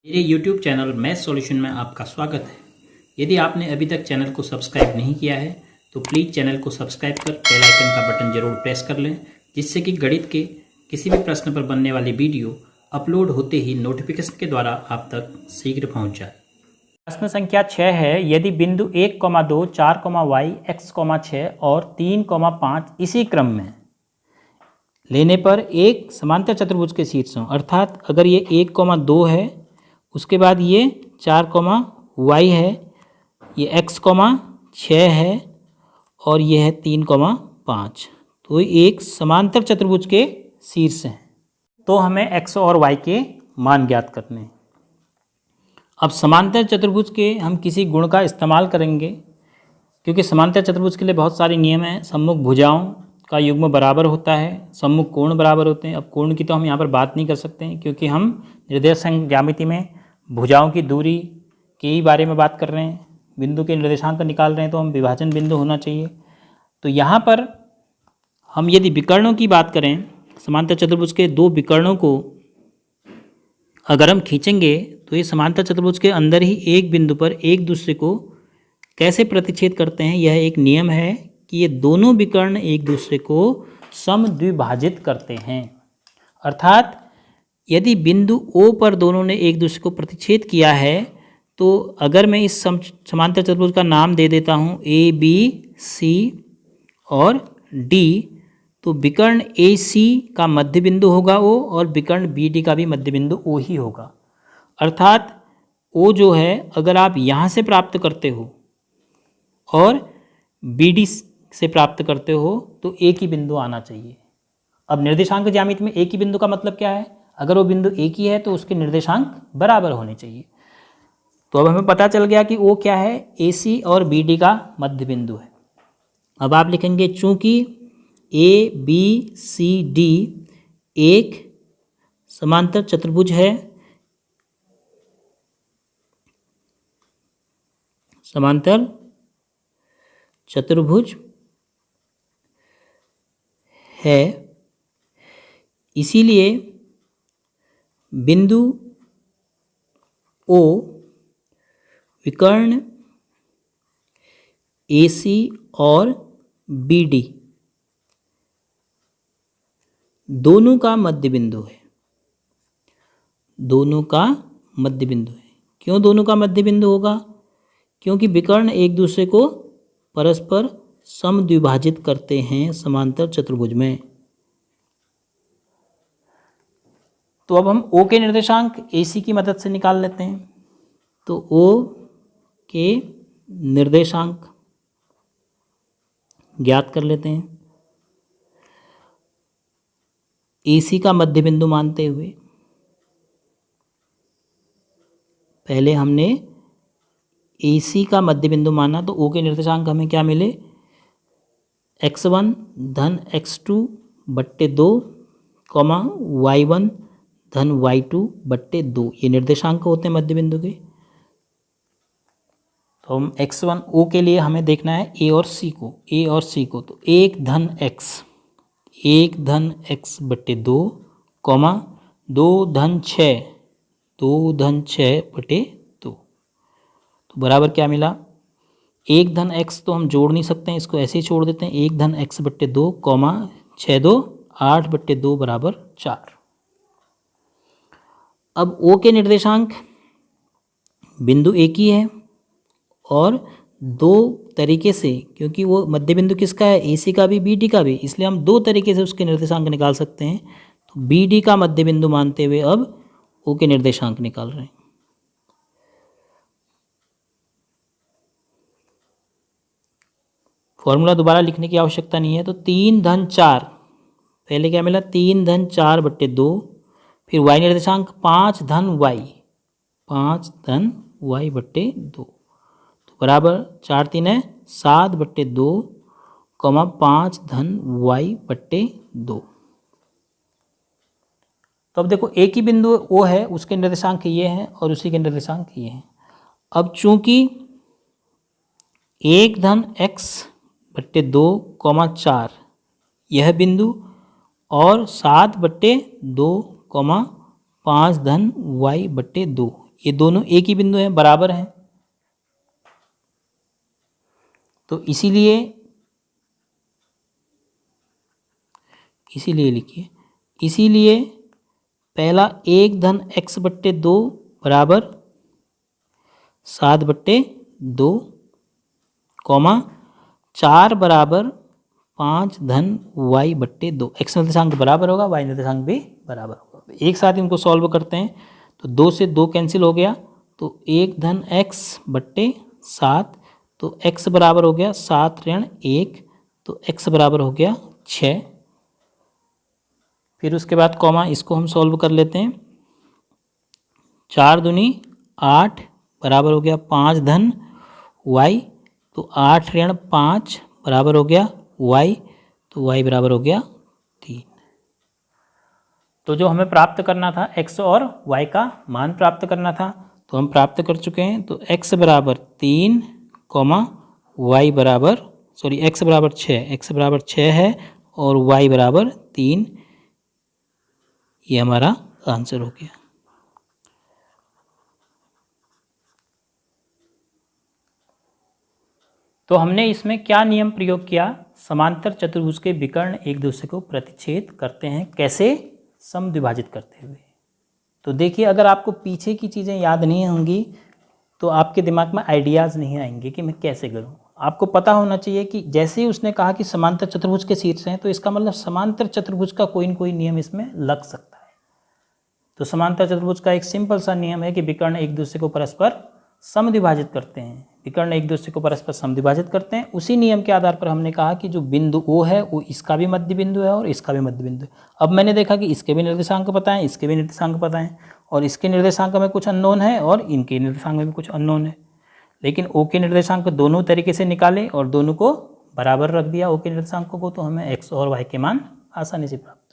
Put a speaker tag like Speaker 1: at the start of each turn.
Speaker 1: मेरे YouTube channel math solution में आपका स्वागत है। यदि आपने अभी तक चैनल को सब्सक्राइब नहीं किया है तो प्लीज़ चैनल को सब्सक्राइब कर बेल आइकन का बटन जरूर प्रेस कर लें, जिससे कि गणित के किसी भी प्रश्न पर बनने वाली वीडियो अपलोड होते ही नोटिफिकेशन के द्वारा आप तक शीघ्र पहुंच जाए।
Speaker 2: प्रश्न संख्या 6 है, यदि बिंदु 1,2, 4,y, x, 6 और 3,5 इसी क्रम में लेने पर एक समांतर चतुर्भुज के शीर्ष हों, अर्थात अगर ये 1,2 है, उसके बाद ये 4,y है, ये x, 6 है और ये है 3,5, तो एक समांतर चतुर्भुज के शीर्ष हैं। तो हमें x और y के मान ज्ञात करने हैं। अब समांतर चतुर्भुज के हम किसी गुण का इस्तेमाल करेंगे, क्योंकि समांतर चतुर्भुज के लिए बहुत सारे नियम हैं। सम्मुख भुजाओं का युग्म बराबर होता है, सम्मुख कोण बराबर होते हैं। अब कोण की तो हम यहाँ पर बात नहीं कर सकते हैं, क्योंकि हम निर्देशांक ज्यामिति में भुजाओं की दूरी के ही बारे में बात कर रहे हैं। बिंदु के निर्देशांक निकाल रहे हैं तो हम विभाजन बिंदु होना चाहिए। तो यहाँ पर हम यदि विकर्णों की बात करें, समांतर चतुर्भुज के दो विकर्णों को अगर हम खींचेंगे तो ये समांतर चतुर्भुज के अंदर ही एक बिंदु पर एक दूसरे को कैसे प्रतिच्छेद करते हैं, यह एक नियम है कि ये दोनों विकर्ण एक दूसरे को समद्विभाजित करते हैं। अर्थात यदि बिंदु O पर दोनों ने एक दूसरे को प्रतिच्छेद किया है, तो अगर मैं इस समांतर चतुर्भुज का नाम दे देता हूँ ABC और D, तो विकर्ण AC का मध्य बिंदु होगा O और विकर्ण BD का भी मध्य बिंदु O ही होगा। अर्थात O जो है अगर आप यहाँ से प्राप्त करते हो और BD से प्राप्त करते हो तो एक ही बिंदु आना चाहिए। अब निर्देशांक ज्यामिति में एक ही बिंदु का मतलब क्या है? अगर वो बिंदु एक ही है तो उसके निर्देशांक बराबर होने चाहिए। तो अब हमें पता चल गया कि O क्या है, AC और BD का मध्य बिंदु है। अब आप लिखेंगे चूंकि ABCD एक समांतर चतुर्भुज है, समांतर चतुर्भुज है, इसीलिए बिंदु O विकर्ण AC और BD दोनों का मध्य बिंदु है। दोनों का मध्य बिंदु है। क्यों दोनों का मध्य बिंदु होगा? क्योंकि विकर्ण एक दूसरे को परस्पर समद्विभाजित करते हैं समांतर चतुर्भुज में। तो अब हम O के निर्देशांक AC की मदद से निकाल लेते हैं। तो O के निर्देशांक ज्ञात कर लेते हैं AC का मध्य बिंदु मानते हुए। पहले हमने AC का मध्य बिंदु माना, तो O के निर्देशांक हमें क्या मिले, x1 धन x2 बट्टे 2, y1 धन y2 बट्टे 2, ये निर्देशांक होते हैं मध्य बिंदु के। तो हम x1 O के लिए हमें देखना है A और C को, तो 1 धन x बट्टे 2, 2 धन 6 बटे 2, तो बराबर क्या मिला, 1 धन x तो हम जोड़ नहीं सकते हैं, इसको ऐसे ही छोड़ देते हैं। 1 धन x बट्टे 2, 6 2 8 बट्टे 2 बराबर 4। अब O के निर्देशांक बिंदु एक ही है और दो तरीके से, क्योंकि वो मध्य बिंदु किसका है, AC का भी BD का भी, इसलिए हम दो तरीके से उसके निर्देशांक निकाल सकते हैं। तो BD का मध्य बिंदु मानते हुए अब O के निर्देशांक निकाल रहे हैं। फॉर्मूला दोबारा लिखने की आवश्यकता नहीं है। तो 3 धन 4, पहले क्या मिला, 3 धन 4 बट्टे 2, फिर y निर्देशांक 5 धन y बट्टे 2, तो बराबर 4 3 है 7 बट्टे 2, 5 धन y बट्टे 2। तो अब देखो एक ही बिंदु O है, उसके निर्देशांक ये हैं और उसी के निर्देशांक ये हैं। अब चूंकि 1 धन x बट्टे 2, 4 यह बिंदु और 7 बट्टे 2, 5 धन y बट्टे 2 ये दोनों एक ही बिंदु हैं, बराबर हैं, तो इसीलिए लिखिए, इसीलिए पहला 1 धन x बट्टे 2 बराबर 7/2, कॉमा 4 बराबर 5 धन y बट्टे 2। x निर्देशांक बराबर होगा, y निर्देशांक भी बराबर होगा। एक साथ इनको सॉल्व करते हैं तो 2 से 2 कैंसिल हो गया, तो 1 धन x बट्टे 7, तो x बराबर हो गया 7 ऋण 1, तो x बराबर हो गया 6। फिर उसके बाद कॉमा, इसको हम सॉल्व कर लेते हैं। 4 दूनी 8 बराबर हो गया 5 धन y, तो 8 ऋण 5 बराबर हो गया y, तो y बराबर हो गया 3। तो जो हमें प्राप्त करना था x और y का मान प्राप्त करना था, तो हम प्राप्त कर चुके हैं। तो x बराबर 3, y बराबर x बराबर 6, x बराबर 6 है और y बराबर 3, ये हमारा आंसर हो गया। तो हमने इसमें क्या नियम प्रयोग किया? समांतर चतुर्भुज के विकर्ण एक दूसरे को प्रतिच्छेद करते हैं, कैसे? समद्विभाजित करते हुए। तो देखिए, अगर आपको पीछे की चीज़ें याद नहीं होंगी तो आपके दिमाग में आइडियाज़ नहीं आएंगे कि मैं कैसे करूं। आपको पता होना चाहिए कि जैसे ही उसने कहा कि समांतर चतुर्भुज के शीर्ष हैं, तो इसका मतलब समांतर चतुर्भुज का कोई न कोई नियम इसमें लग सकता है। तो समांतर चतुर्भुज का एक सिंपल सा नियम है कि विकर्ण एक दूसरे को परस्पर समद्विभाजित करते हैं, विकर्ण एक दूसरे को परस्पर समद्विभाजित करते हैं। उसी नियम के आधार पर हमने कहा कि जो बिंदु O है वो इसका भी मध्य बिंदु है और इसका भी मध्य बिंदु है। अब मैंने देखा कि इसके भी निर्देशांक पता है, इसके भी निर्देशांक पता है, और इसके निर्देशांक में कुछ अननोन है और इनके निर्देशांक में भी कुछ अननोन है, लेकिन O के निर्देशांक दोनों तरीके से निकाले और दोनों को बराबर रख दिया O के निर्देशांकों को, तो हमें x और y के मान आसानी से प्राप्त